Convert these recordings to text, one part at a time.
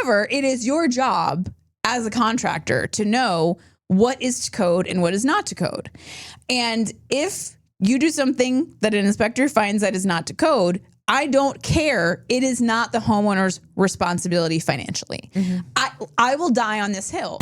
However, it is your job as a contractor to know what is to code and what is not to code. And if you do something that an inspector finds that is not to code, I don't care. It is not the homeowner's responsibility financially. I will die on this hill.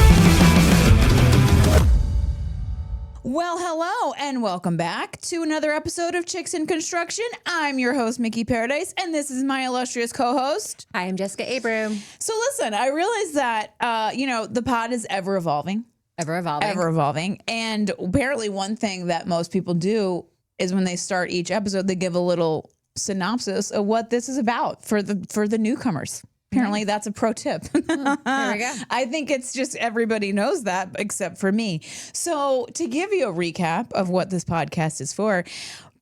Well, hello and welcome back to another episode of Chicks in Construction. I'm your host, Mikki Paradise, and this is my illustrious co-host. Hi, I'm Jessica Abram. So listen, I realize that, the pod is ever evolving. Ever evolving. And apparently one thing that most people do is when they start each episode, they give a little synopsis of what this is about for the newcomers. Apparently that's a pro tip. There we go. I think it's just everybody knows that except for me. So to give you a recap of what this podcast is for,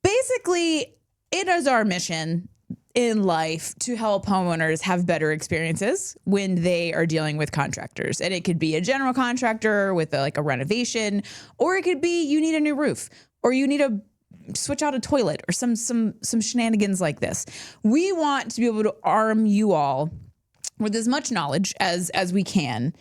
basically it is our mission in life to help homeowners have better experiences when they are dealing with contractors. And it could be a general contractor with a renovation, or it could be you need a new roof, or you need to switch out a toilet, or some shenanigans like this. We want to be able to arm you all with as much knowledge as we can,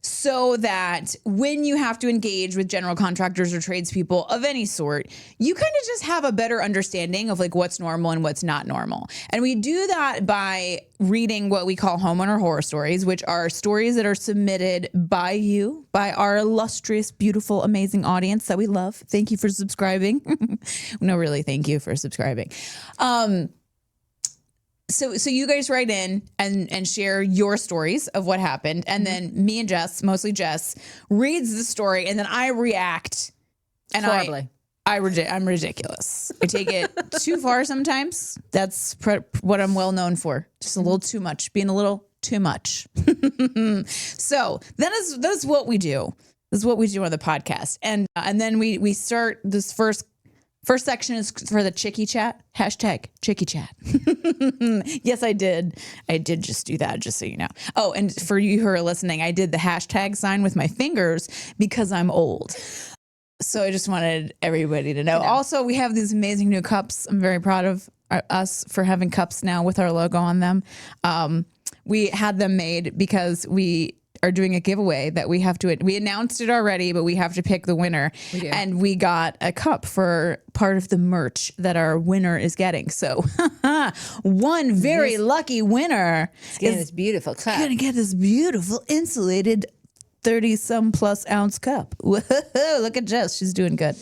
so that when you have to engage with general contractors or tradespeople of any sort, you kind of just have a better understanding of what's normal and what's not normal. And we do that by reading what we call homeowner horror stories, which are stories that are submitted by you, by our illustrious, beautiful, amazing audience that we love. Thank you for subscribing. No, really, thank you for subscribing. So you guys write in and share your stories of what happened. And then me and Jess, mostly Jess, reads the story, and then I react. And horribly. I'm ridiculous. I take it too far sometimes. That's what I'm well known for. Just a little too much, being a little too much. So that's what we do. This is what we do on the podcast. And then we start this first section is for the Chickie Chat. Hashtag Chickie Chat. Yes, I did. I did just do that, just so you know. Oh, and for you who are listening, I did the hashtag sign with my fingers because I'm old. So I just wanted everybody to know. Also, we have these amazing new cups. I'm very proud of us for having cups now with our logo on them. We had them made because we are doing a giveaway that we announced it already, but we have to pick the winner. We do. And we got a cup for part of the merch that our winner is getting. So one very lucky winner is this beautiful cup. Gonna get this beautiful insulated 30-some plus ounce cup. Whoa, look at Jess. She's doing good.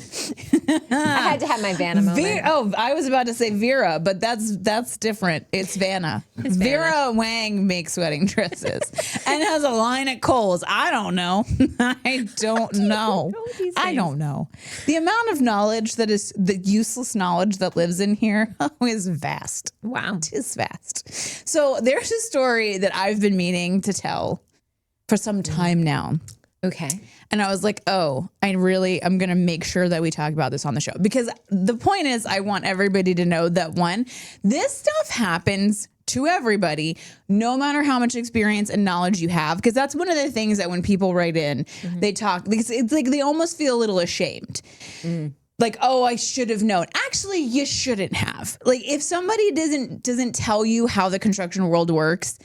I had to have my Vanna moment. I was about to say Vera, but that's different. It's Vanna. Vera Wang makes wedding dresses and has a line at Kohl's. I don't know. I don't know. I don't know. The amount of knowledge that is the useless knowledge that lives in here is vast. Wow. It is vast. So there's a story that I've been meaning to tell for some time now. Okay. And I was like, I'm going to make sure that we talk about this on the show, because the point is I want everybody to know that this stuff happens to everybody, no matter how much experience and knowledge you have. Because that's one of the things that when people write in, they talk, it's like they almost feel a little ashamed. I should have known. Actually, you shouldn't have. If somebody doesn't tell you how the construction world works,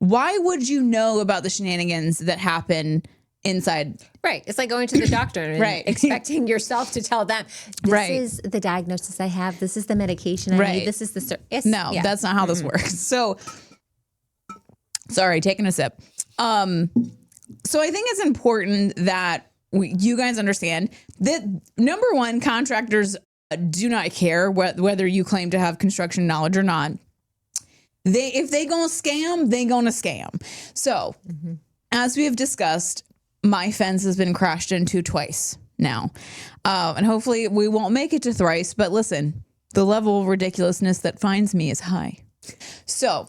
why would you know about the shenanigans that happen inside? Right. It's like going to the doctor and expecting yourself to tell them, this is the diagnosis I have. This is the medication I need. This is the... That's not how this works. So, sorry, taking a sip. So I think it's important that you guys understand that, number one, contractors do not care whether you claim to have construction knowledge or not. If they gonna scam, they gonna scam. So, as we have discussed, my fence has been crashed into twice now. And hopefully we won't make it to thrice. But listen, the level of ridiculousness that finds me is high. So,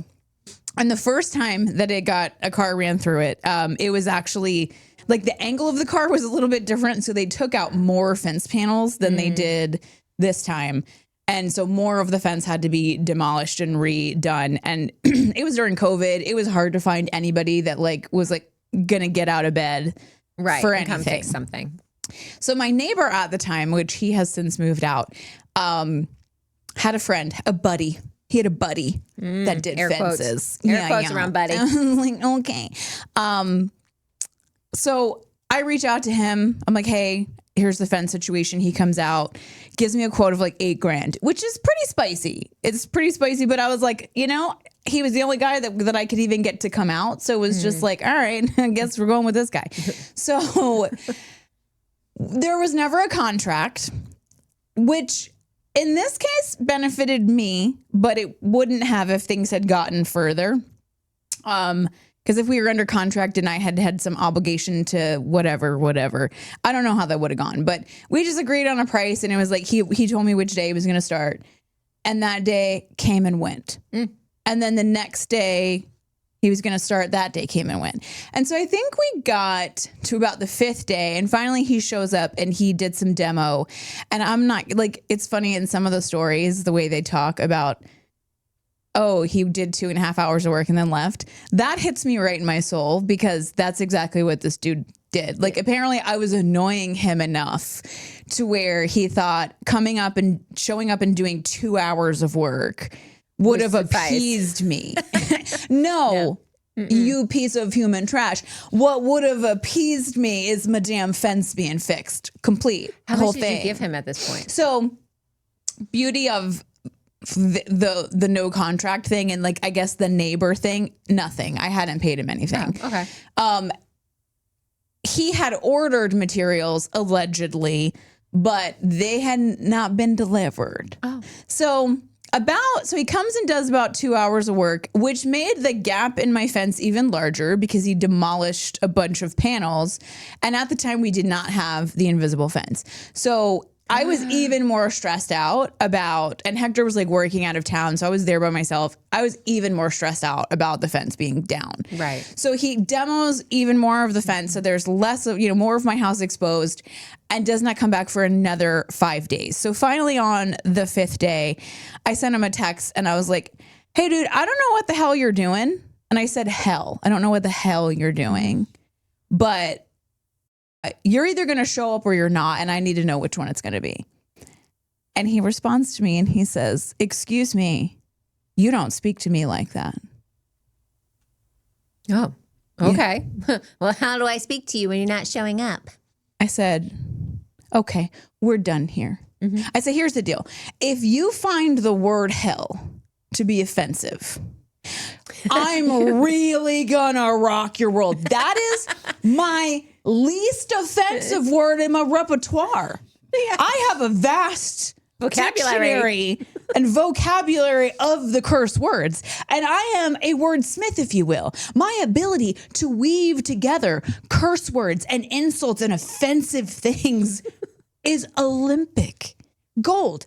and the first time that a car ran through it, it was actually the angle of the car was a little bit different. So they took out more fence panels than they did this time. And so more of the fence had to be demolished and redone. And it was during COVID. It was hard to find anybody that was going to get out of bed for anything. Come fix something. So my neighbor at the time, which he has since moved out, had a friend, a buddy, He had a buddy that did air quotes. fences. Air quotes around buddy. I was like, okay. So I reach out to him. I'm like, hey, here's the fence situation. He comes out, gives me a quote of like $8,000, which is pretty spicy. It's pretty spicy, but I was like, he was the only guy that I could even get to come out. So it was just like, all right, I guess we're going with this guy. So there was never a contract, which in this case benefited me, but it wouldn't have if things had gotten further. Because if we were under contract and I had some obligation to whatever, I don't know how that would have gone. But we just agreed on a price, and it was like he told me which day he was going to start, and that day came and went. And then the next day he was going to start, that day came and went. And so I think we got to about the 5th day, and finally he shows up and he did some demo. And I'm not like, it's funny in some of the stories, the way they talk about, oh, he did 2.5 hours of work and then left. That hits me right in my soul, because that's exactly what this dude did. Like, apparently I was annoying him enough to where he thought coming up and showing up and doing 2 hours of work would have appeased me. No, you piece of human trash. What would have appeased me is my damn fence being fixed, complete. How whole much did thing. you give him at this point? So, beauty of the no contract thing, and like I guess the neighbor thing, nothing. I hadn't paid him anything. Oh, okay. He had ordered materials allegedly, but they had not been delivered. Oh. So he comes and does about 2 hours of work, which made the gap in my fence even larger because he demolished a bunch of panels. And at the time we did not have the invisible fence. So I was even more stressed out about, and Hector was like working out of town, so I was there by myself. I was even more stressed out about the fence being down. Right. So he demos even more of the fence, so there's less of, more of my house exposed, and does not come back for another 5 days. So finally on the 5th day, I sent him a text and I was like, hey dude, I don't know what the hell you're doing. And I said, hell, I don't know what the hell you're doing, but you're either going to show up or you're not, and I need to know which one it's going to be. And he responds to me and he says, excuse me, you don't speak to me like that. Oh, okay. Yeah. Well, how do I speak to you when you're not showing up? I said, okay, we're done here. Mm-hmm. I said, here's the deal. If you find the word hell to be offensive, I'm really gonna rock your world. That is my least offensive word in my repertoire. Yeah. I have a vast dictionary and vocabulary of the curse words, and I am a wordsmith, if you will. My ability to weave together curse words and insults and offensive things is Olympic gold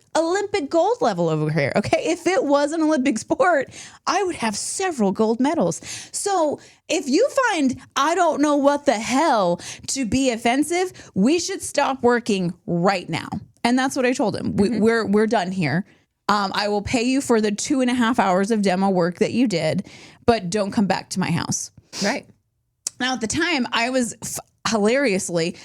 level over here. Okay. If it was an Olympic sport, I would have several gold medals. So if you find, I don't know what the hell to be offensive, we should stop working right now. And that's what I told him. We're done here. I will pay you for the 2.5 hours of demo work that you did, but don't come back to my house. Right. Now at the time I was hilariously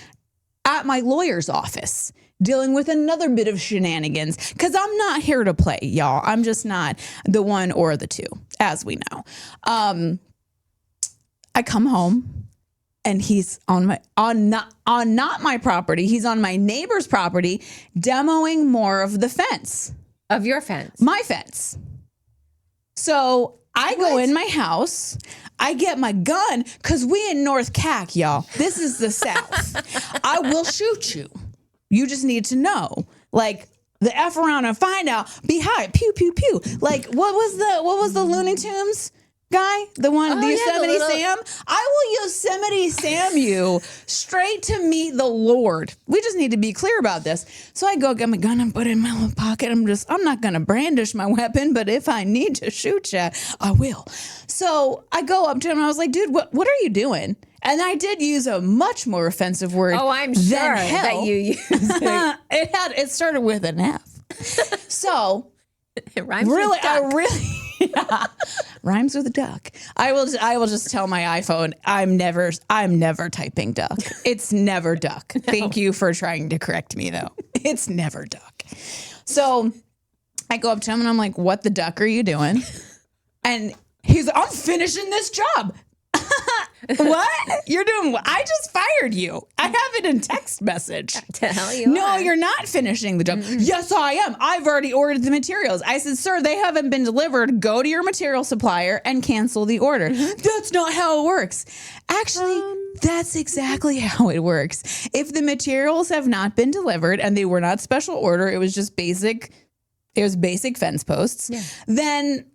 at my lawyer's office, dealing with another bit of shenanigans, because I'm not here to play, y'all. I'm just not the one or the two, as we know. I come home and he's not my property. He's on my neighbor's property, demoing more of the fence. Of your fence? My fence. So I go in my house, I get my gun, because we in North Cac, y'all. This is the South. I will shoot you. You just need to know, like, the F around and find out, be high, pew, pew, pew. Like, what was the Looney Tunes guy? The one, the Yosemite Sam? I will Yosemite Sam you straight to meet the Lord. We just need to be clear about this. So I go get my gun and put it in my little pocket. I'm not going to brandish my weapon, but if I need to shoot you, I will. So I go up to him and I was like, dude, what are you doing? And I did use a much more offensive word. Oh, I'm sure that you used it. It started with an F. So it rhymes with duck. Rhymes with duck. I will just tell my iPhone, I'm never typing duck. It's never duck. No. Thank you for trying to correct me though. It's never duck. So I go up to him and I'm like, what the duck are you doing? And he's like, I'm finishing this job. What? You're doing what? I just fired you. I have it in text message. Tell you. No, you're not finishing the job. Yes, I am. I've already ordered the materials. I said, sir, they haven't been delivered. Go to your material supplier and cancel the order. That's not how it works. Actually, that's exactly how it works. If the materials have not been delivered and they were not special order, it was just basic fence posts, then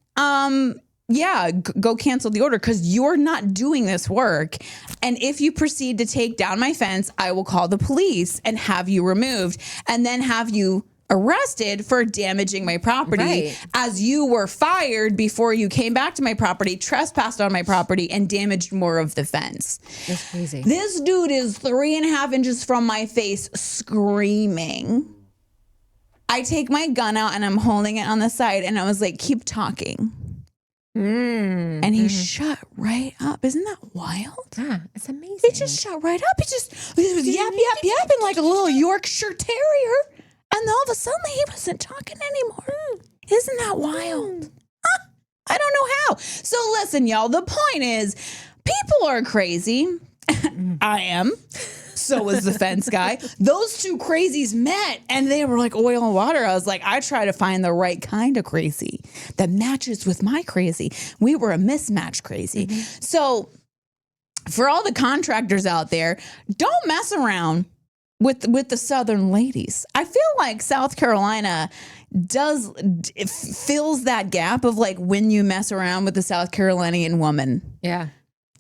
go cancel the order because you're not doing this work. And if you proceed to take down my fence, I will call the police and have you removed and then have you arrested for damaging my property as you were fired before you came back to my property, trespassed on my property, and damaged more of the fence. That's crazy. This dude is 3.5 inches from my face screaming. I take my gun out and I'm holding it on the side and I was like, keep talking. And he shut right up. Isn't that wild? Yeah, it's amazing. He just shut right up. He was yapping like a little Yorkshire Terrier. And all of a sudden he wasn't talking anymore. Isn't that wild? I don't know how. So listen, y'all, the point is people are crazy. I am. So was the fence guy. Those two crazies met and they were like oil and water. I was like, I try to find the right kind of crazy that matches with my crazy. We were a mismatch crazy. So for all the contractors out there, don't mess around with the Southern ladies. I feel like South Carolina fills that gap of like when you mess around with the South Carolinian woman. Yeah.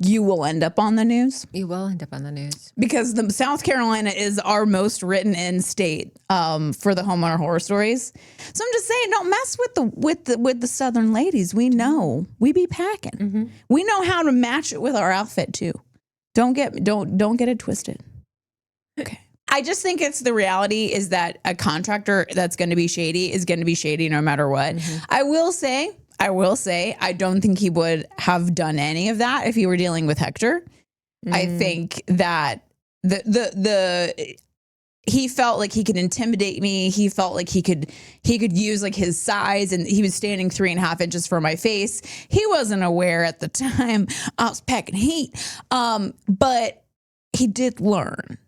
You will end up on the news. You will end up on the news. Because the South Carolina is our most written in state for the homeowner horror stories. So I'm just saying, don't mess with the Southern ladies. We know. We be packing. We know how to match it with our outfit too. Don't get it twisted. Okay. I just think it's the reality is that a contractor that's going to be shady is going to be shady no matter what. I will say, I don't think he would have done any of that if he were dealing with Hector. I think that he felt like he could intimidate me. He felt like he could use like his size, and he was standing 3.5 inches from my face. He wasn't aware at the time I was packing heat, but he did learn.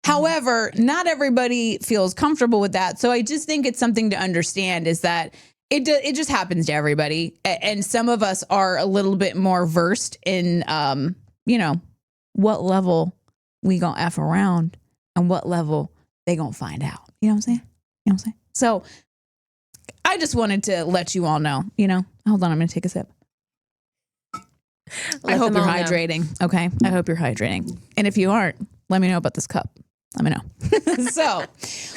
However, not everybody feels comfortable with that. So I just think it's something to understand is that it just happens to everybody. And some of us are a little bit more versed in, what level we gonna F around and what level they gonna find out. You know what I'm saying? So I just wanted to let you all know, hold on, I'm going to take a sip. I hope you're hydrating. Okay. I hope you're hydrating. And if you aren't, let me know about this cup. Let me know. So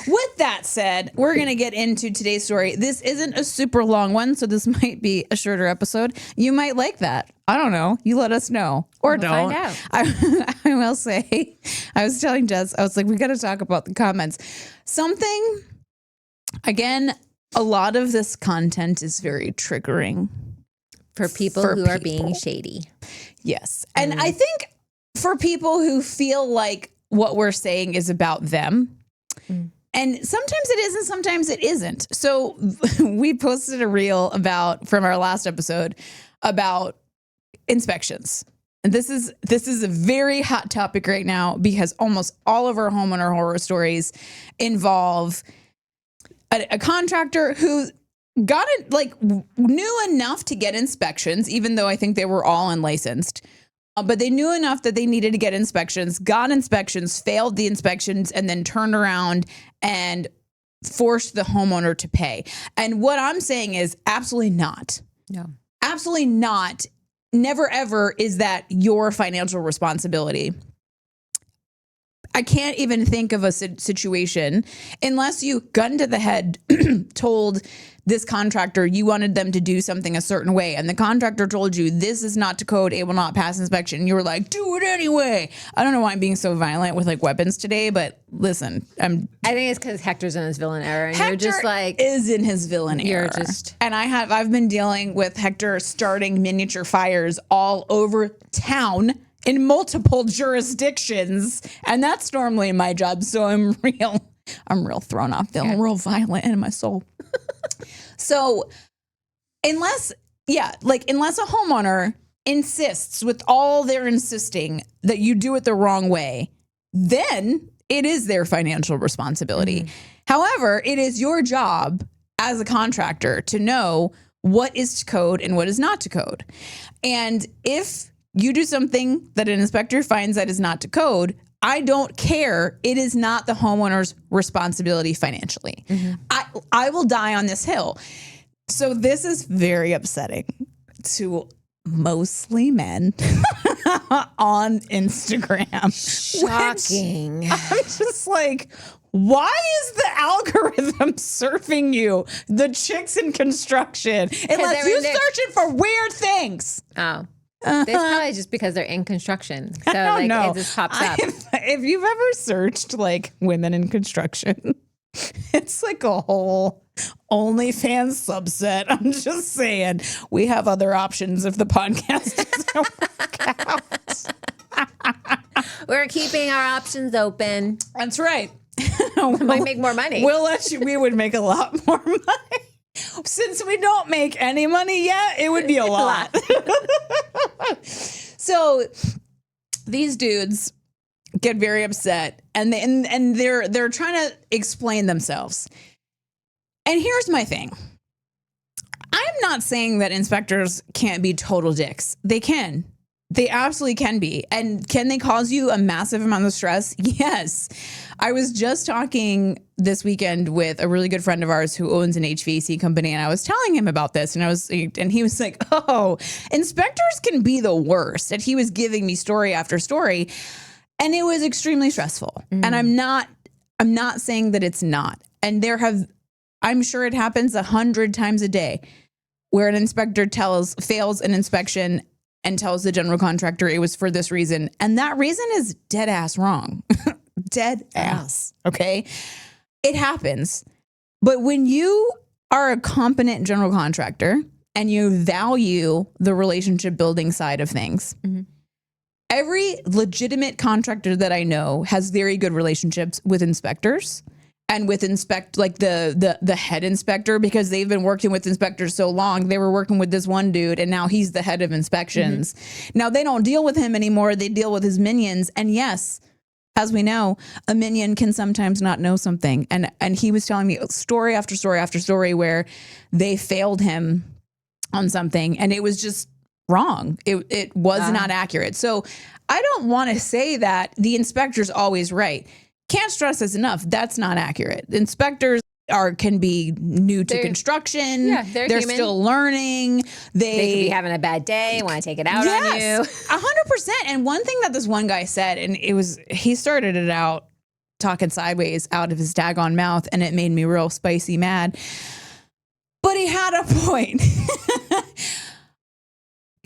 with that said, we're going to get into today's story. This isn't a super long one, so this might be a shorter episode. You might like that. I don't know. You let us know or don't. Find out. I will say, I was telling Jess, I was like, we got to talk about the comments. Something, again, a lot of this content is very triggering. For people who are being shady. Yes. And I think for people who feel like what we're saying is about them. And sometimes it is and sometimes it isn't. So we posted a reel from our last episode about inspections. And this is a very hot topic right now because almost all of our homeowner horror stories involve a contractor who got it, like knew enough to get inspections, even though I think they were all unlicensed. But they knew enough that they needed to get inspections, got inspections, failed the inspections, and then turned around and forced the homeowner to pay. And what I'm saying is absolutely not. No. Absolutely not. Never, ever is that your financial responsibility. I can't even think of a situation unless you gun to the head told this contractor you wanted them to do something a certain way. And the contractor told you this is not to code. It will not pass inspection. And you were like, do it anyway. I don't know why I'm being so violent with like weapons today, but listen, I think it's because Hector's in his villain era. And Hector you're just like is in his villain era. And I've been dealing with Hector starting miniature fires all over town in multiple jurisdictions. And that's normally my job. So I'm real thrown off, feeling real violent in my soul. So unless a homeowner insists with all their insisting that you do it the wrong way, then it is their financial responsibility. However, it is your job as a contractor to know what is to code and what is not to code. And if you do something that an inspector finds that is not to code, I don't care. It is not the homeowner's responsibility financially. I will die on this hill. So this is very upsetting to mostly men on Instagram. Shocking. I'm just like, why is the algorithm serving you the chicks in construction unless you're searching for weird things? Oh. It's probably just because they're in construction. So like know. it just pops up. If you've ever searched like women in construction, it's like a whole OnlyFans subset. I'm just saying we have other options if the podcast doesn't work out. We're keeping our options open. That's right. Might make more money. We'll let you. We would make a lot more money. Since we don't make any money yet, it would be a lot. So these dudes get very upset, and they're trying to explain themselves. And here's my thing. I'm not saying that inspectors can't be total dicks. They can. They absolutely can be. And can they cause you a massive amount of stress? Yes. I was just talking this weekend with a really good friend of ours who owns an HVAC company, and I was telling him about this, and he was like, "Oh, inspectors can be the worst." And he was giving me story after story, and it was extremely stressful. And I'm not saying that it's not. And I'm sure it happens 100 times a day where an inspector fails an inspection and tells the general contractor it was for this reason. And that reason is dead ass wrong. Dead ass. Okay. It happens. But when you are a competent general contractor and you value the relationship building side of things, every legitimate contractor that I know has very good relationships with inspectors and with the head inspector, because they've been working with inspectors so long. They were working with this one dude and now he's the head of inspections. Now they don't deal with him anymore. They deal with his minions. And yes, as we know, a minion can sometimes not know something. And he was telling me story after story after story where they failed him on something and it was just wrong. It was not accurate. So I don't want to say that the inspector's always right. Can't stress this enough. That's not accurate. Inspectors can be new to construction. Yeah, they're human. Still learning. They could be having a bad day, want to take it out on you. 100%. And one thing that this one guy said, and he started it out talking sideways out of his daggone mouth, and it made me real spicy mad. But he had a point.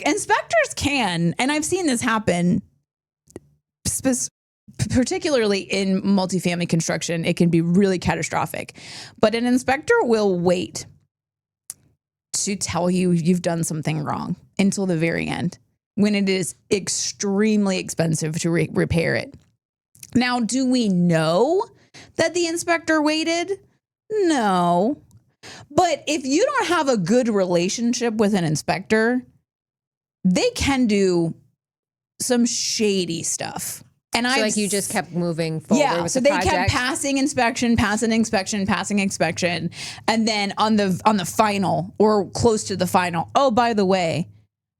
Inspectors can, and I've seen this happen, particularly in multifamily construction, it can be really catastrophic. But an inspector will wait to tell you you've done something wrong until the very end, when it is extremely expensive to repair it. Now, do we know that the inspector waited? No. But if you don't have a good relationship with an inspector, they can do some shady stuff. And so like you just kept moving forward with the project? Kept passing inspection. And then on the final or close to the final, oh, by the way,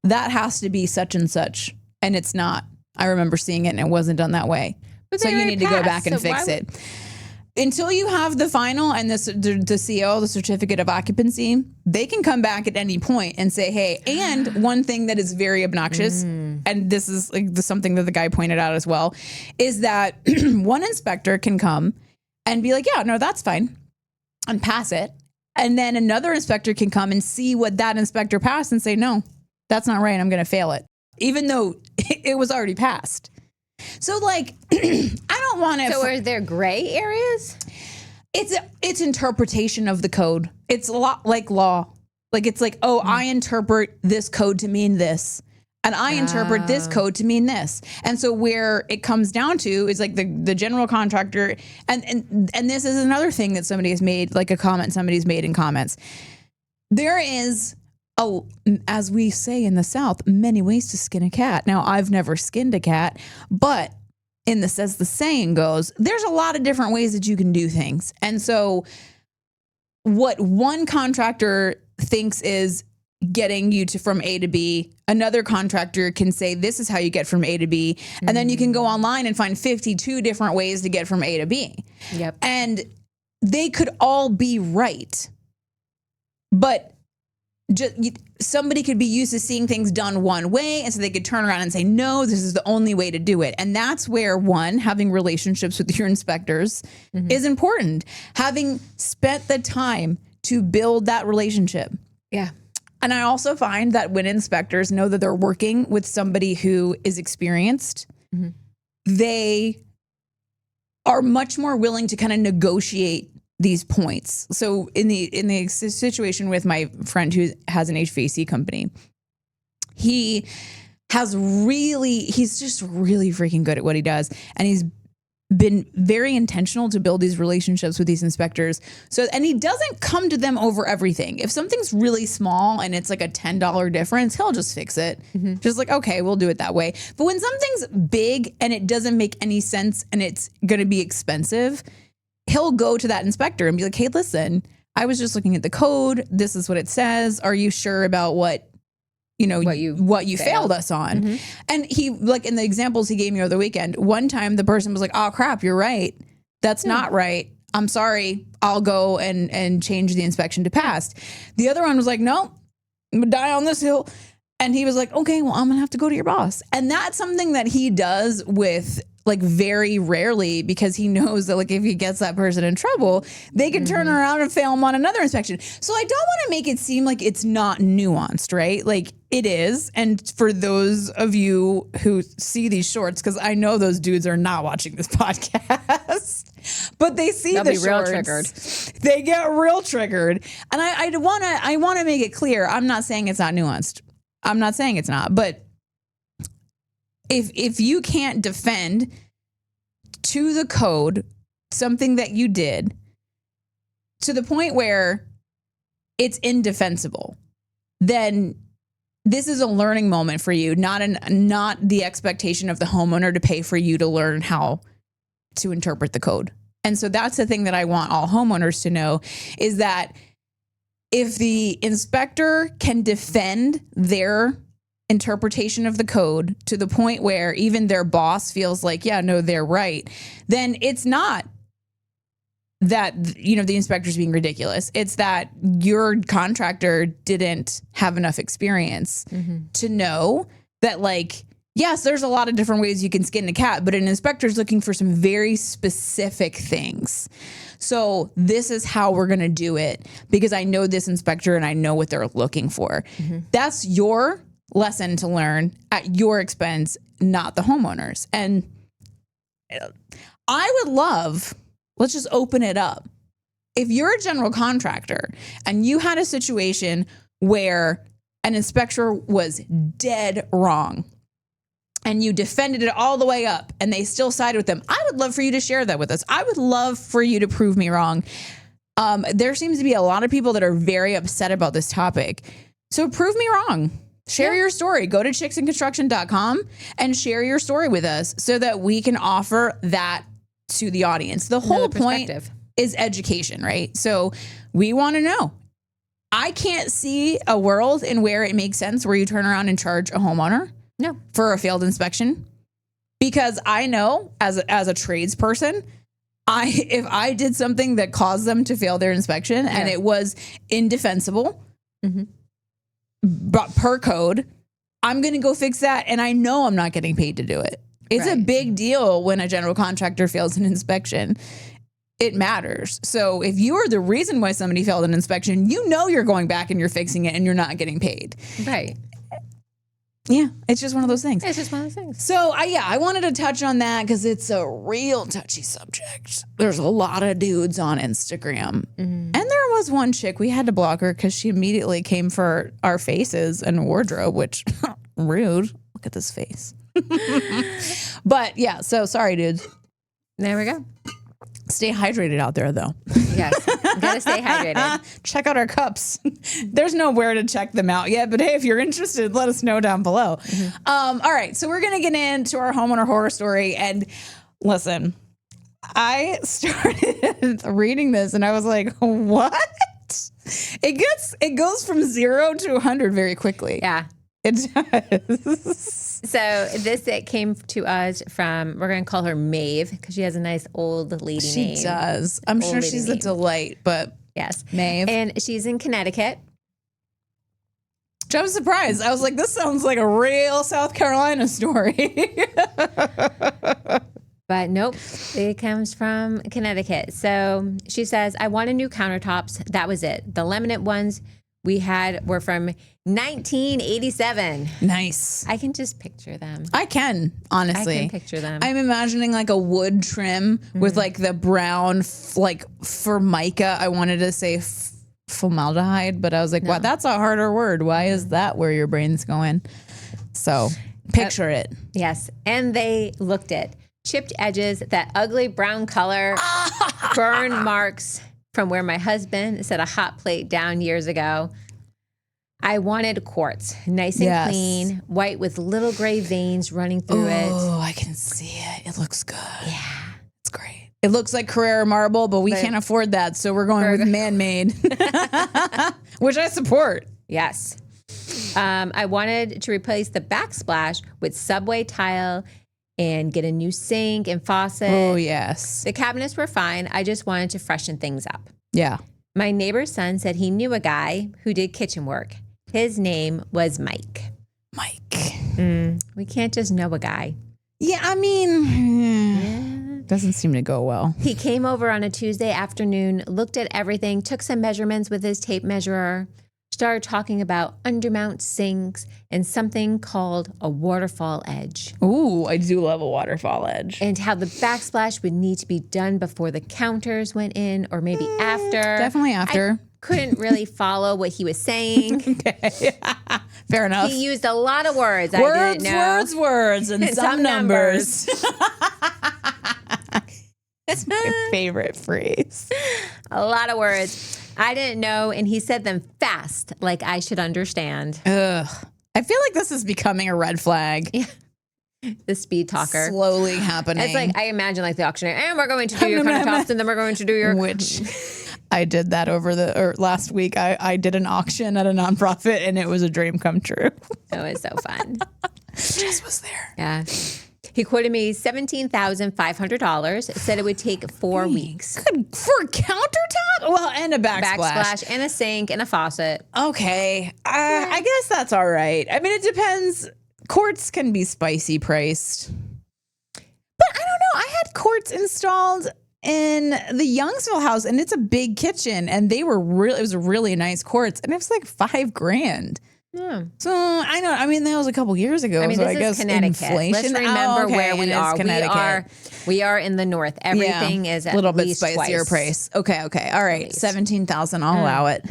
that has to be such and such. And it's not. I remember seeing it and it wasn't done that way. So you need to go back and fix it. Until you have the final and the CO, the certificate of occupancy, they can come back at any point and say, hey, and one thing that is very obnoxious, and this is something that the guy pointed out as well, is that one inspector can come and be like, yeah, no, that's fine, and pass it. And then another inspector can come and see what that inspector passed and say, no, that's not right. I'm going to fail it, even though it was already passed. So I don't want to. So are there gray areas? It's interpretation of the code. It's a lot like law. It's like, oh, I interpret this code to mean this, and I interpret this code to mean this. And so where it comes down to is like the general contractor, and this is another thing that somebody has made, like a comment somebody's made in comments. there is as we say in the South, many ways to skin a cat. Now, I've never skinned a cat, but as the saying goes, there's a lot of different ways that you can do things. And so what one contractor thinks is getting you from A to B, another contractor can say, this is how you get from A to B. And then you can go online and find 52 different ways to get from A to B. Yep. And they could all be right. But somebody could be used to seeing things done one way, and so they could turn around and say, no, this is the only way to do it. And that's where, one, having relationships with your inspectors is important. Having spent the time to build that relationship. Yeah. And I also find that when inspectors know that they're working with somebody who is experienced, they are much more willing to kind of negotiate these points. So in the situation with my friend who has an HVAC company, he's just really freaking good at what he does. And he's been very intentional to build these relationships with these inspectors. And he doesn't come to them over everything. If something's really small and it's like a $10 difference, he'll just fix it. Just like, okay, we'll do it that way. But when something's big and it doesn't make any sense and it's going to be expensive, he'll go to that inspector and be like, hey, listen, I was just looking at the code. This is what it says. Are you sure about what you failed us on? And he, like in the examples he gave me over the weekend, one time the person was like, oh crap, you're right. That's not right. I'm sorry. I'll go and change the inspection to passed. The other one was like, no, I'm gonna die on this hill. And he was like, okay, well, I'm gonna have to go to your boss. And that's something that he does with like very rarely, because he knows that like if he gets that person in trouble, they can turn around and fail him on another inspection. So I don't want to make it seem like it's not nuanced, right? Like it is. And for those of you who see these shorts, because I know those dudes are not watching this podcast, but they see They'll the be shorts. real triggered. They get real triggered. And I want to make it clear. I'm not saying it's not nuanced. I'm not saying it's not, but if you can't defend to the code something that you did to the point where it's indefensible, then this is a learning moment for you, not the expectation of the homeowner to pay for you to learn how to interpret the code. And so that's the thing that I want all homeowners to know, is that if the inspector can defend their interpretation of the code to the point where even their boss feels like, yeah, no, they're right, then it's not that, the inspector's being ridiculous. It's that your contractor didn't have enough experience to know that, like, yes, there's a lot of different ways you can skin a cat, but an inspector's looking for some very specific things. So this is how we're going to do it because I know this inspector and I know what they're looking for. That's your lesson to learn at your expense, not the homeowners. And I would love, let's just open it up. If you're a general contractor and you had a situation where an inspector was dead wrong and you defended it all the way up and they still sided with them, I would love for you to share that with us. I would love for you to prove me wrong. There seems to be a lot of people that are very upset about this topic. So prove me wrong. Share your story. Go to chicksandconstruction.com and share your story with us so that we can offer that to the audience. The whole point is education, right? So we want to know. I can't see a world in where it makes sense where you turn around and charge a homeowner for a failed inspection, because I know as a tradesperson, if I did something that caused them to fail their inspection and it was indefensible, but per code, I'm going to go fix that. And I know I'm not getting paid to do it. It's a big deal when a general contractor fails an inspection. It matters. So if you are the reason why somebody failed an inspection, you're going back and you're fixing it and you're not getting paid. Right. Yeah, it's just one of those things. It's just one of those things. So I wanted to touch on that because it's a real touchy subject. There's a lot of dudes on Instagram. And there was one chick, we had to block her because she immediately came for our faces and wardrobe, which rude. Look at this face. But yeah, so sorry, dudes. There we go. Stay hydrated out there, though. Yes. Gotta stay hydrated. Check out our cups. There's nowhere to check them out yet, but hey, if you're interested, let us know down below. All right, so we're gonna get into our homeowner horror story. And listen, I started reading this and I was like, what? It goes from 0 to 100 very quickly. Yeah. It does. So it came to us from, we're going to call her Maeve because she has a nice old lady name. She does. I'm Old sure lady she's name. a delight, but Yes. Maeve. And she's in Connecticut. I was surprised. I was like, this sounds like a real South Carolina story. But nope, it comes from Connecticut. So she says, I wanted new countertops. That was it. The laminate ones we had were from 1987. Nice. I can just picture them. I can, I honestly. can picture them. I'm imagining like a wood trim with like the brown, like formica. I wanted to say formaldehyde, but I was like, wow, that's a harder word. Why is that where your brain's going? So picture it. Yes. And they looked at chipped edges, that ugly brown color, burn marks from where my husband set a hot plate down years ago. I wanted quartz, nice and clean, white with little gray veins running through it. Oh, I can see it. It looks good. Yeah. It's great. It looks like Carrara marble, but we can't afford that. So we're going with man-made, which I support. Yes. I wanted to replace the backsplash with subway tile and get a new sink and faucet. Oh, yes. The cabinets were fine. I just wanted to freshen things up. Yeah. My neighbor's son said he knew a guy who did kitchen work. His name was Mike. We can't just know a guy. Yeah, I mean, doesn't seem to go well. He came over on a Tuesday afternoon, looked at everything, took some measurements with his tape measurer, started talking about undermount sinks and something called a waterfall edge. Ooh, I do love a waterfall edge. And how the backsplash would need to be done before the counters went in or maybe after. Definitely after. I couldn't really follow what he was saying. Okay. Fair enough. He used a lot of words I didn't know. Words, and some numbers. That's my favorite phrase. A lot of words I didn't know, and he said them fast, like I should understand. Ugh. I feel like this is becoming a red flag. The speed talker. Slowly happening. It's like, I imagine like the auctioneer, and we're going to do your countertops, and then we're going to do your... Which I did that last week. I did an auction at a nonprofit, and it was a dream come true. It was so fun. Just was there. Yeah. He quoted me $17,500, said it would take 4 weeks. Good for a countertop? Well, and a backsplash. And a sink and a faucet. Okay. I guess that's all right. I mean, it depends. Quartz can be spicy priced. But I don't know. I had quartz installed in the Youngsville house, and it's a big kitchen, and it was a really nice quartz, and it was like $5,000. Yeah. So I know. I mean, that was a couple years ago. I mean, so this I guess is Connecticut. inflation. Let's remember where we it is are. Connecticut. We are in the north. Everything is at a little bit least spicier twice. price. Okay. All right. 17,000. I'll allow it.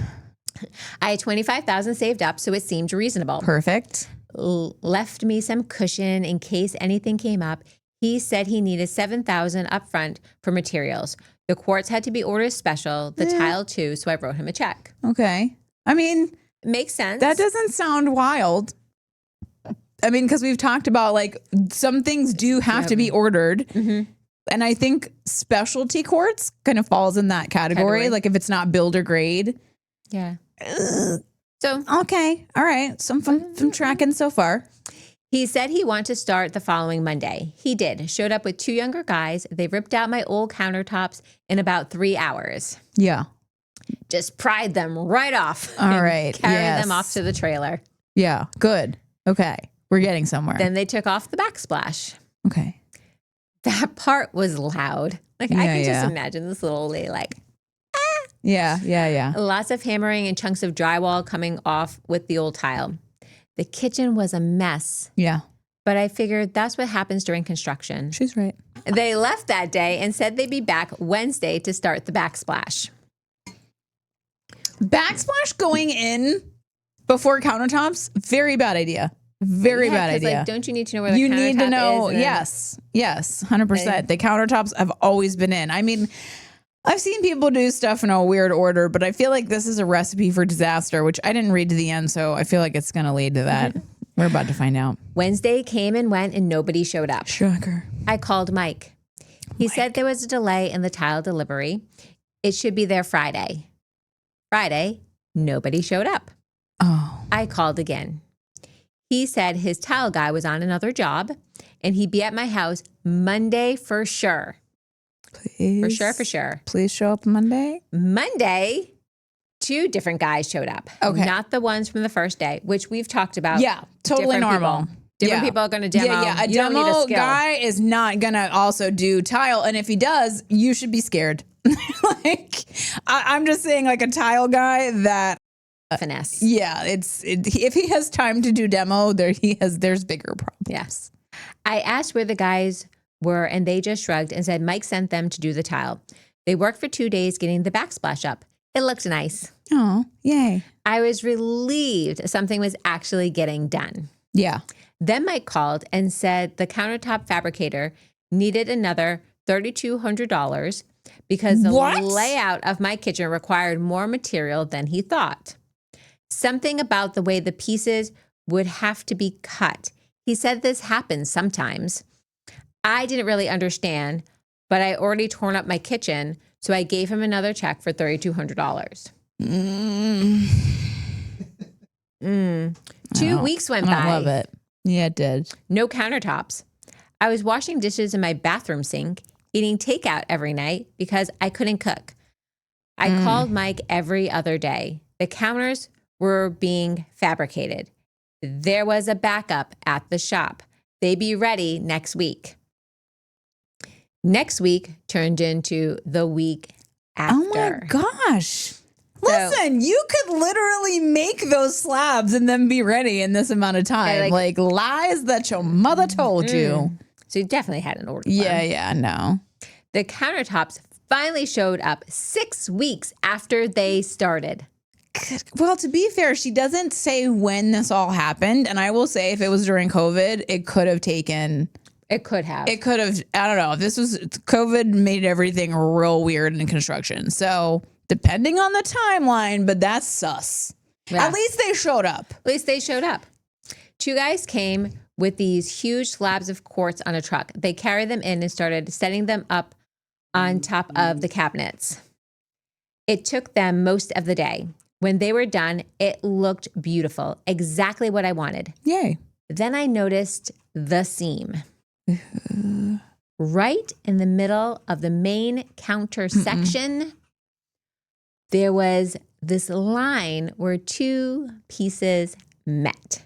I had $25,000 saved up, so it seemed reasonable. Perfect. Left me some cushion in case anything came up. He said he needed $7,000 up front for materials. The quartz had to be ordered special, the tile too, so I wrote him a check. Okay. I mean, makes sense. That doesn't sound wild. I mean, because we've talked about like some things do have to be ordered. Mm-hmm. And I think specialty quartz kind of falls in that category. Like if it's not builder grade. Yeah. So, okay. All right. So I'm tracking so far. He said he wanted to start the following Monday. He did. Showed up with 2 younger guys. They ripped out my old countertops in about 3 hours. Yeah. Just pried them right off. All right. Carried them off to the trailer. Yeah. Good. Okay. We're getting somewhere. Then they took off the backsplash. Okay. That part was loud. Like I can just imagine this little old lady like, ah. Yeah. Lots of hammering and chunks of drywall coming off with the old tile. The kitchen was a mess. Yeah. But I figured that's what happens during construction. She's right. They left that day and said they'd be back Wednesday to start the backsplash. Backsplash going in before countertops, very bad idea. Very bad idea. Like, don't you need to know where the countertop is? You need to know. Is Yes, 100%. The countertops have always been in. I mean, I've seen people do stuff in a weird order, but I feel like this is a recipe for disaster, which I didn't read to the end, so I feel like it's going to lead to that. We're about to find out. Wednesday came and went and nobody showed up. Shocker. I called Mike. He said there was a delay in the tile delivery. It should be there Friday. Friday, nobody showed up. Oh. I called again. He said his tile guy was on another job and he'd be at my house Monday for sure. Please. For sure. Please show up Monday. Monday, 2 different guys showed up. Okay. Not the ones from the first day, which we've talked about. Yeah, totally Different normal. people. Different people are going to demo. Yeah. A You don't need demo skill. guy is not going to also do tile. And if he does, you should be scared. I'm just saying, like, a tile guy that, Finesse. yeah, if he has time to do demo, there's bigger problems. Yes. I asked where the guys were, and they just shrugged and said Mike sent them to do the tile. They worked for 2 days getting the backsplash up. It looked nice. Oh, yay. I was relieved something was actually getting done. Yeah. Then Mike called and said the countertop fabricator needed another $3,200 because the What? layout of my kitchen required more material than he thought. Something about the way the pieces would have to be cut. He said this happens sometimes. I didn't really understand, but I already torn up my kitchen, so I gave him another check for $3,200. 2 weeks went by. I love it. Yeah, it did. No countertops. I was washing dishes in my bathroom sink, eating takeout every night because I couldn't cook. I called Mike every other day. The counters were being fabricated. There was a backup at the shop. They'd be ready next week. Next week turned into the week after. Oh my gosh. Listen, you could literally make those slabs and then be ready in this amount of time. Like lies that your mother told you. So you definitely had an order. Yeah, no. The countertops finally showed up 6 weeks after they started. Well, to be fair, she doesn't say when this all happened. And I will say, if it was during COVID, it could have taken. It could have. I don't know. This was COVID made everything real weird in construction. So depending on the timeline, but that's sus. Yeah. At least they showed up. At least they showed up. 2 guys came with these huge slabs of quartz on a truck. They carried them in and started setting them up on top of the cabinets. It took them most of the day. When they were done, it looked beautiful. Exactly what I wanted. Yay. Then I noticed the seam. Right in the middle of the main counter section, there was this line where 2 pieces met.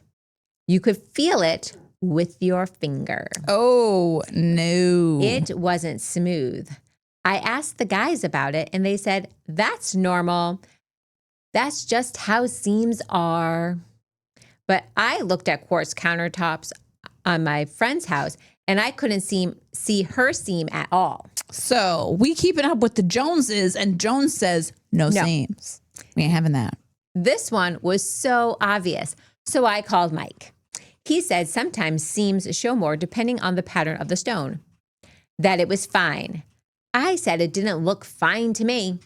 You could feel it with your finger. Oh, no. It wasn't smooth. I asked the guys about it and they said, that's normal. That's just how seams are. But I looked at quartz countertops on my friend's house and I couldn't see her seam at all. So we keeping up with the Joneses, and Jones says no seams. We ain't having that. This one was so obvious. So I called Mike. He said sometimes seams show more depending on the pattern of the stone. That it was fine. I said it didn't look fine to me.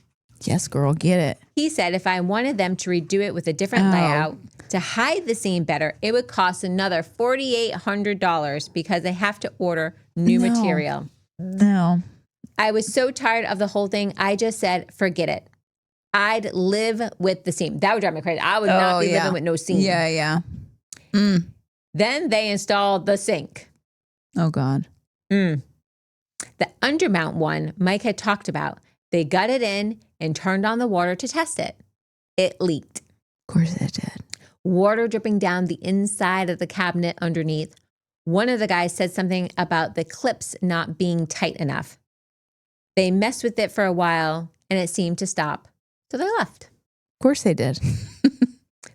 Yes, girl, get it. He said if I wanted them to redo it with a different layout to hide the seam better, it would cost another $4,800 because they have to order new material. No. I was so tired of the whole thing. I just said, forget it. I'd live with the seam. That would drive me crazy. I would not be living with no seam. Yeah. Then they installed the sink. Oh, God. The undermount one Mike had talked about. They got it in and turned on the water to test it. It leaked. Of course it did. Water dripping down the inside of the cabinet underneath. One of the guys said something about the clips not being tight enough. They messed with it for a while and it seemed to stop. So they left. Of course they did.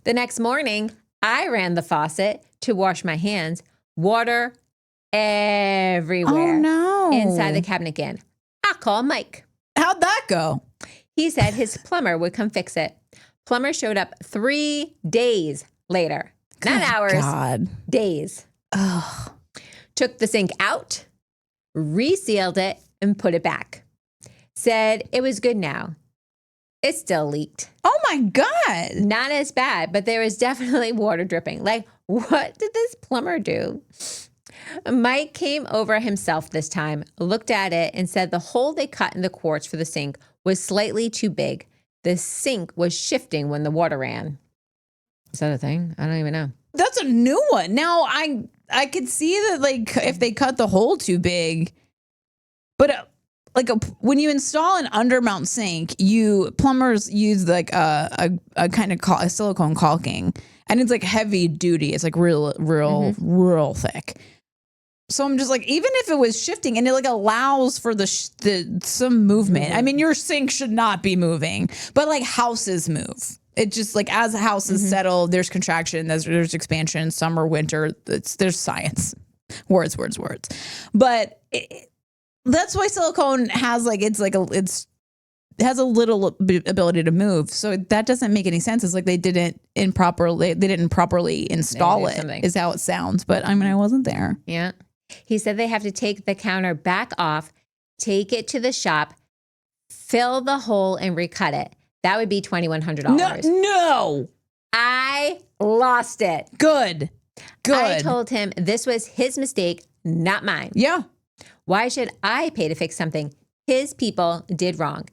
The next morning, I ran the faucet to wash my hands. Water everywhere. Oh, no. Inside the cabinet again. I called Mike. How'd that go? He said his plumber would come fix it. Plumber showed up 3 days later. Not hours, God. days. Ugh. Took the sink out, resealed it, and put it back. Said it was good now. It still leaked. Oh my God. Not as bad, but there was definitely water dripping. Like, what did this plumber do? Mike came over himself this time, looked at it, and said the hole they cut in the quartz for the sink was slightly too big. The sink was shifting when the water ran. Is that a thing? I don't even know. That's a new one. Now I could see that, like, if they cut the hole too big, but when you install an undermount sink, plumbers use like a kind of a silicone caulking, and it's like heavy duty. It's like real thick. So I'm just like, even if it was shifting and it like allows for some movement. I mean, your sink should not be moving, but like houses move. It just like as houses settle, there's contraction, there's expansion, summer, winter. There's science, words. But that's why silicone has like it has a little ability to move. So that doesn't make any sense. It's like they didn't properly install it. Is how it sounds. But I mean, I wasn't there. Yeah. He said they have to take the counter back off, take it to the shop, fill the hole, and recut it. That would be $2,100. No. I lost it. Good. I told him this was his mistake, not mine. Yeah. Why should I pay to fix something his people did wrong?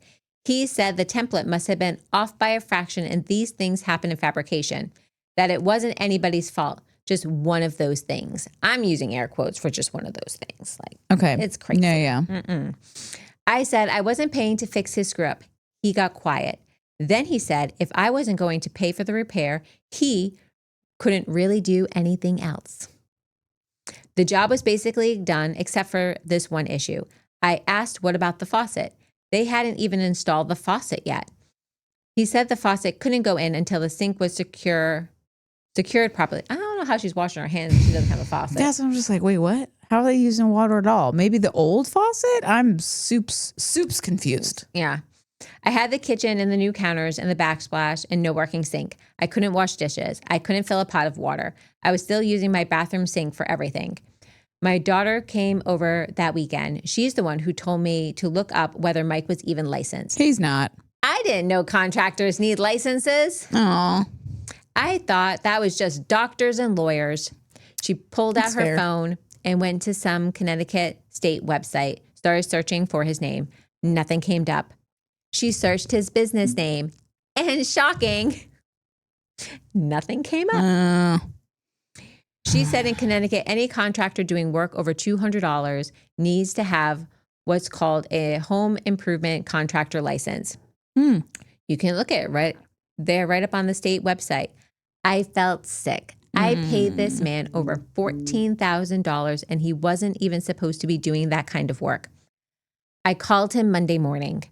He said the template must have been off by a fraction, and these things happen in fabrication, that it wasn't anybody's fault. Just one of those things. I'm using air quotes for just one of those things. Like, okay. It's crazy. Yeah. I said I wasn't paying to fix his screw up. He got quiet. Then he said if I wasn't going to pay for the repair, he couldn't really do anything else. The job was basically done except for this one issue. I asked, what about the faucet? They hadn't even installed the faucet yet. He said the faucet couldn't go in until the sink was secured properly. I don't know how she's washing her hands if she doesn't have a faucet. That's what I'm just like, wait, what? How are they using water at all? Maybe the old faucet? I'm soups confused. Yeah. I had the kitchen and the new counters and the backsplash and no working sink. I couldn't wash dishes. I couldn't fill a pot of water. I was still using my bathroom sink for everything. My daughter came over that weekend. She's the one who told me to look up whether Mike was even licensed. He's not. I didn't know contractors need licenses. Oh. I thought that was just doctors and lawyers. She pulled out her phone and went to some Connecticut state website, started searching for his name. Nothing came up. She searched his business name, and shocking, nothing came up. She said in Connecticut, any contractor doing work over $200 needs to have what's called a home improvement contractor license. You can look at it right there, right up on the state website. I felt sick. I paid this man over $14,000, and he wasn't even supposed to be doing that kind of work. I called him Monday morning,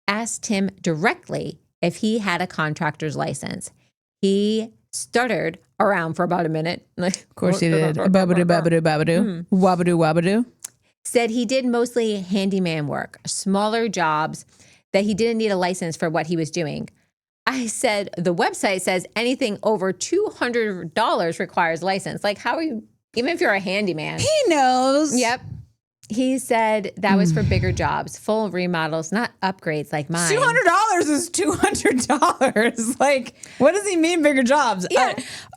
asked him directly if he had a contractor's license. He stuttered around for about a minute. Of course he did. Babadoo, babadoo, babadoo. Wabadoo, wabadoo. Said he did mostly handyman work, smaller jobs, that he didn't need a license for what he was doing. I said, the website says anything over $200 requires license. Like, how are you, even if you're a handyman? He knows. Yep. He said that was for bigger jobs, full remodels, not upgrades like mine. $200 is $200. Like, what does he mean bigger jobs? Yeah.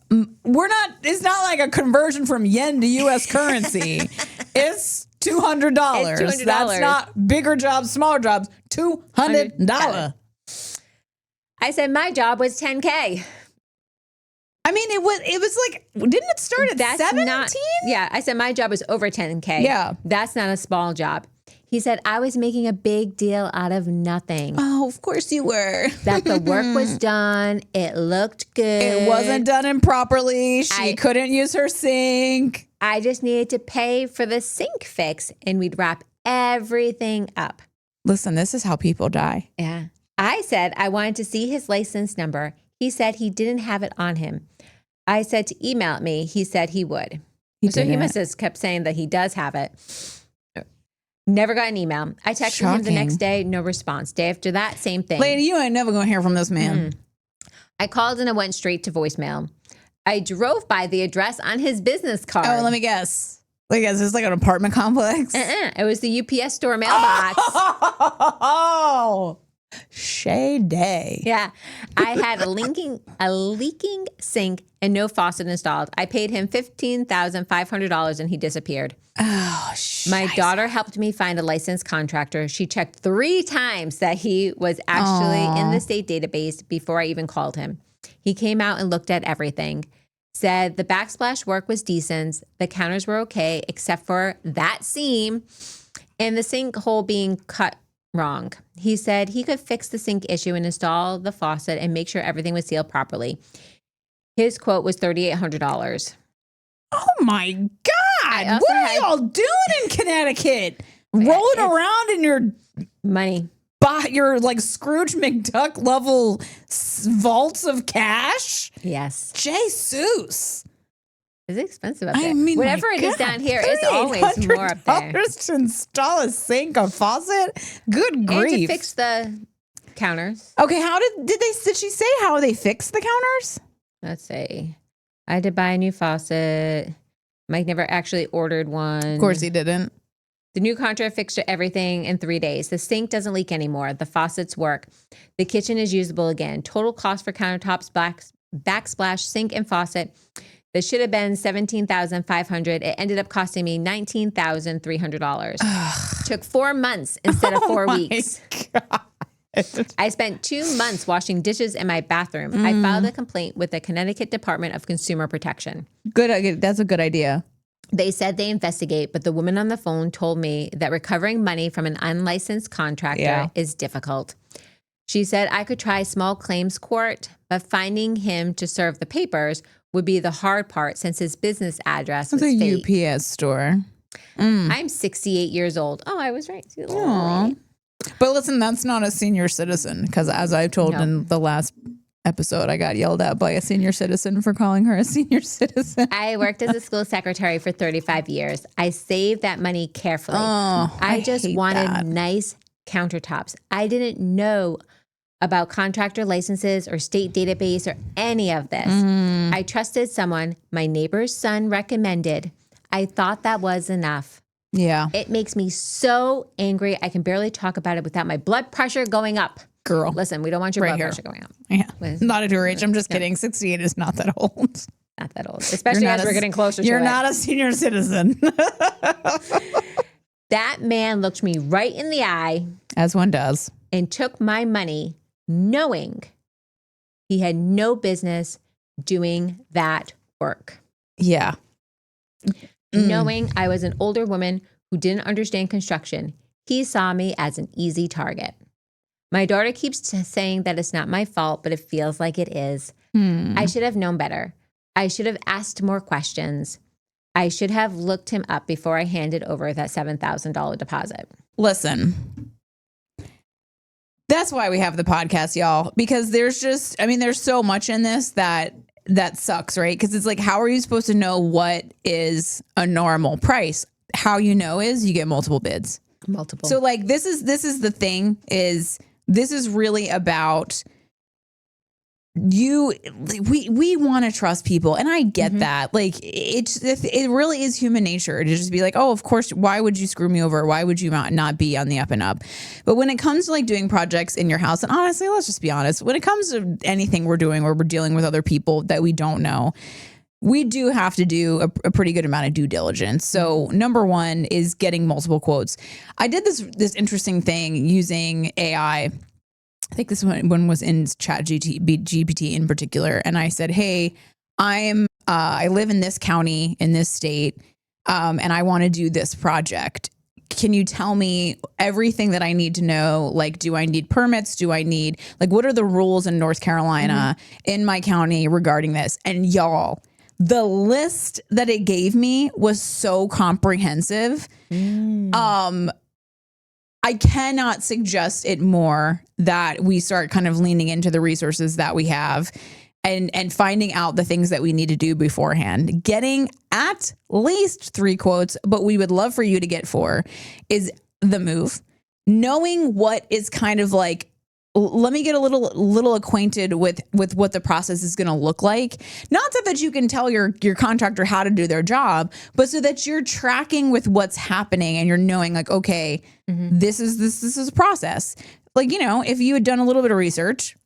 It's not like a conversion from yen to US currency. It's $200. It's $200. That's not bigger jobs, smaller jobs, $200. I said my job was $10K. I mean, it was like, didn't it start at 17? Yeah, I said my job was over $10K. Yeah. That's not a small job. He said I was making a big deal out of nothing. Oh, of course you were. That the work was done. It looked good. It wasn't done improperly. She couldn't use her sink. I just needed to pay for the sink fix, and we'd wrap everything up. Listen, this is how people die. Yeah. I said I wanted to see his license number. He said he didn't have it on him. I said to email it me. He said he would. He must have kept saying that he does have it. Never got an email. I texted him the next day, no response. Day after that, same thing. Lady, you ain't never going to hear from this man. I called and it went straight to voicemail. I drove by the address on his business card. Oh, let me guess. Like, is this like an apartment complex? It was the UPS store mailbox. Oh, shady. Yeah. I had a leaking sink and no faucet installed. I paid him $15,500 and he disappeared. Oh, My daughter helped me find a licensed contractor. She checked 3 times that he was actually in the state database before I even called him. He came out and looked at everything. Said the backsplash work was decent. The counters were okay, except for that seam and the sink hole being cut wrong. He said he could fix the sink issue and install the faucet and make sure everything was sealed properly. His quote was $3,800. Oh my God. What are y'all doing in Connecticut? Rolling around in your money. Your like Scrooge McDuck level vaults of cash? Yes. Jesus. It's expensive up there. I mean, whatever it is down here, it's always more up there. To install a sink, a faucet? Good grief. And to fix the counters. Okay, how did she say how they fixed the counters? Let's see. I had to buy a new faucet. Mike never actually ordered one. Of course he didn't. The new contractor fixed everything in 3 days. The sink doesn't leak anymore. The faucets work. The kitchen is usable again. Total cost for countertops, backsplash, sink, and faucet. That should have been $17,500. It ended up costing me $19,300. Took 4 months instead of 4 weeks. God. I spent 2 months washing dishes in my bathroom. I filed a complaint with the Connecticut Department of Consumer Protection. Good. That's a good idea. They said they investigate, but the woman on the phone told me that recovering money from an unlicensed contractor is difficult. She said I could try small claims court, but finding him to serve the papers would be the hard part since his business address was fake. A UPS store. I'm 68 years old. Oh, I was right. But listen, that's not a senior citizen because as I told in the last episode, I got yelled at by a senior citizen for calling her a senior citizen. I worked as a school secretary for 35 years. I saved that money carefully. I just wanted nice countertops. I didn't know about contractor licenses or state database or any of this. I trusted someone my neighbor's son recommended. I thought that was enough. Yeah. It makes me so angry. I can barely talk about it without my blood pressure going up. Girl. Listen, we don't want your blood pressure going up. Yeah. Not at your age. I'm just kidding. 68 is not that old. Not that old. Especially as we're getting closer to it. You're not a senior citizen. That man looked me right in the eye. As one does. And took my money knowing he had no business doing that work. Yeah. Knowing I was an older woman who didn't understand construction, he saw me as an easy target. My daughter keeps saying that it's not my fault, but it feels like it is. I should have known better. I should have asked more questions. I should have looked him up before I handed over that $7,000 deposit. Listen, that's why we have the podcast, y'all, because there's so much in this that sucks, right? Because it's like, how are you supposed to know what is a normal price? How you know is you get multiple bids. Multiple. So like, this is the thing is this is really about we want to trust people. And I get that. Like it really is human nature to just be like, oh, of course, why would you screw me over? Why would you not be on the up and up? But when it comes to like doing projects in your house, and honestly, let's just be honest, when it comes to anything we're doing where we're dealing with other people that we don't know, we do have to do a pretty good amount of due diligence. So number one is getting multiple quotes. I did this interesting thing using AI. I think this one was in GPT in particular. And I said, hey, I live in this county in this state, and I want to do this project. Can you tell me everything that I need to know? Like, do I need permits? Do I need, like, what are the rules in North Carolina in my county regarding this? And y'all, the list that it gave me was so comprehensive. I cannot suggest it more that we start kind of leaning into the resources that we have and finding out the things that we need to do beforehand. Getting at least 3 quotes, but we would love for you to get 4 is the move. Knowing what is kind of like let me get a little acquainted with what the process is going to look like. Not so that you can tell your contractor how to do their job, but so that you're tracking with what's happening and you're knowing like, okay, this is a process. Like, you know, if you had done a little bit of research,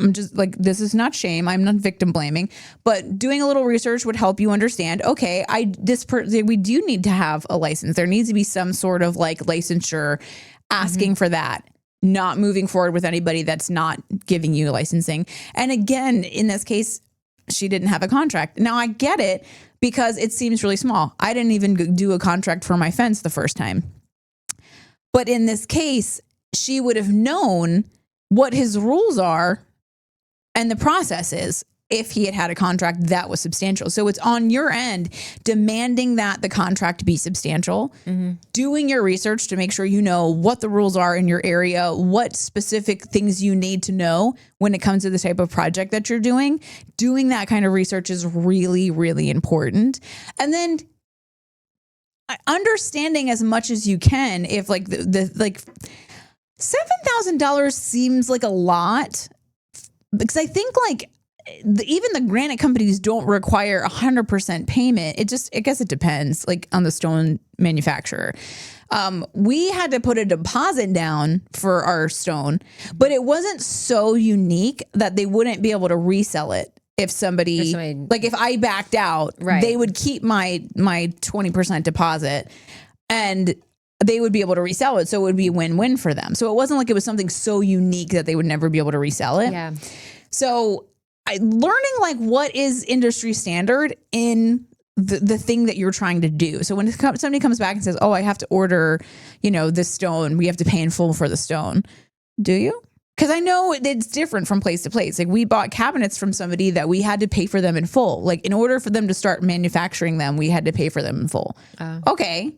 I'm just like, this is not shame. I'm not victim blaming, but doing a little research would help you understand, okay, we do need to have a license. There needs to be some sort of like licensure asking for that. Not moving forward with anybody that's not giving you licensing. And again, in this case, she didn't have a contract. Now I get it because it seems really small. I didn't even do a contract for my fence the first time. But in this case, she would have known what his rules are and the process is if he had had a contract that was substantial. So it's on your end demanding that the contract be substantial, doing your research to make sure you know what the rules are in your area, what specific things you need to know when it comes to the type of project that you're doing. Doing that kind of research is really, really important. And then understanding as much as you can if like the like $7,000 seems like a lot, because I think like even the granite companies don't require 100% payment. I guess it depends like on the stone manufacturer. We had to put a deposit down for our stone, but it wasn't so unique that they wouldn't be able to resell it. If somebody like if I backed out, they would keep my 20% deposit and they would be able to resell it. So it would be a win-win for them. So it wasn't like it was something so unique that they would never be able to resell it. Yeah. So learning like what is industry standard in the thing that you're trying to do. So when somebody comes back and says, oh, I have to order, you know, this stone, we have to pay in full for the stone. Do you? Because I know it's different from place to place. Like we bought cabinets from somebody that we had to pay for them in full. Like in order for them to start manufacturing them, we had to pay for them in full. Okay.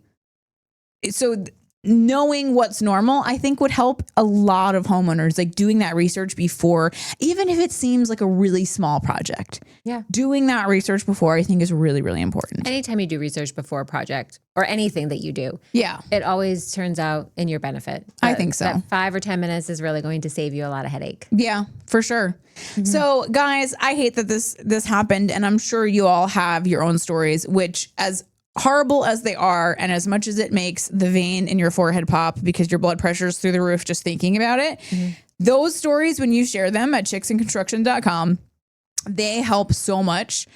So knowing what's normal, I think would help a lot of homeowners, like doing that research before, even if it seems like a really small project. Yeah. Doing that research before, I think is really, really important. Anytime you do research before a project or anything that you do, it always turns out in your benefit. I think so. That 5 or 10 minutes is really going to save you a lot of headache. Yeah, for sure. So guys, I hate that this happened, and I'm sure you all have your own stories, which as horrible as they are, and as much as it makes the vein in your forehead pop because your blood pressure is through the roof just thinking about it, those stories, when you share them at chicksandconstruction.com, they help so much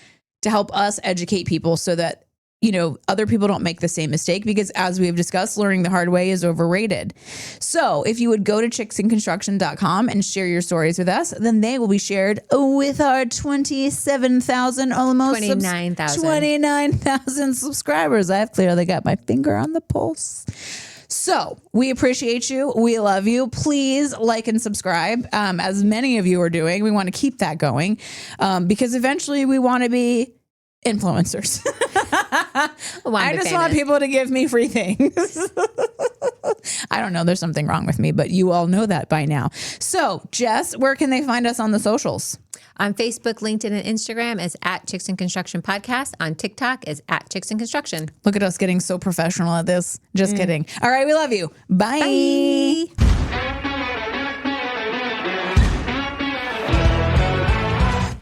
to help us educate people so that, you know, other people don't make the same mistake, because as we've discussed, learning the hard way is overrated. So if you would go to chicksandconstruction.com and share your stories with us, then they will be shared with our 27,000, almost 29,000 subscribers. I've clearly got my finger on the pulse. So we appreciate you. We love you. Please like and subscribe, as many of you are doing. We want to keep that going because eventually we want to be influencers. I just want people to give me free things. I don't know. There's something wrong with me, but you all know that by now. So Jess, where can they find us on the socials? On Facebook, LinkedIn, and Instagram is at Chicks and Construction Podcast. On TikTok is at Chicks and Construction. Look at us getting so professional at this. Just kidding. All right. We love you. Bye. Bye.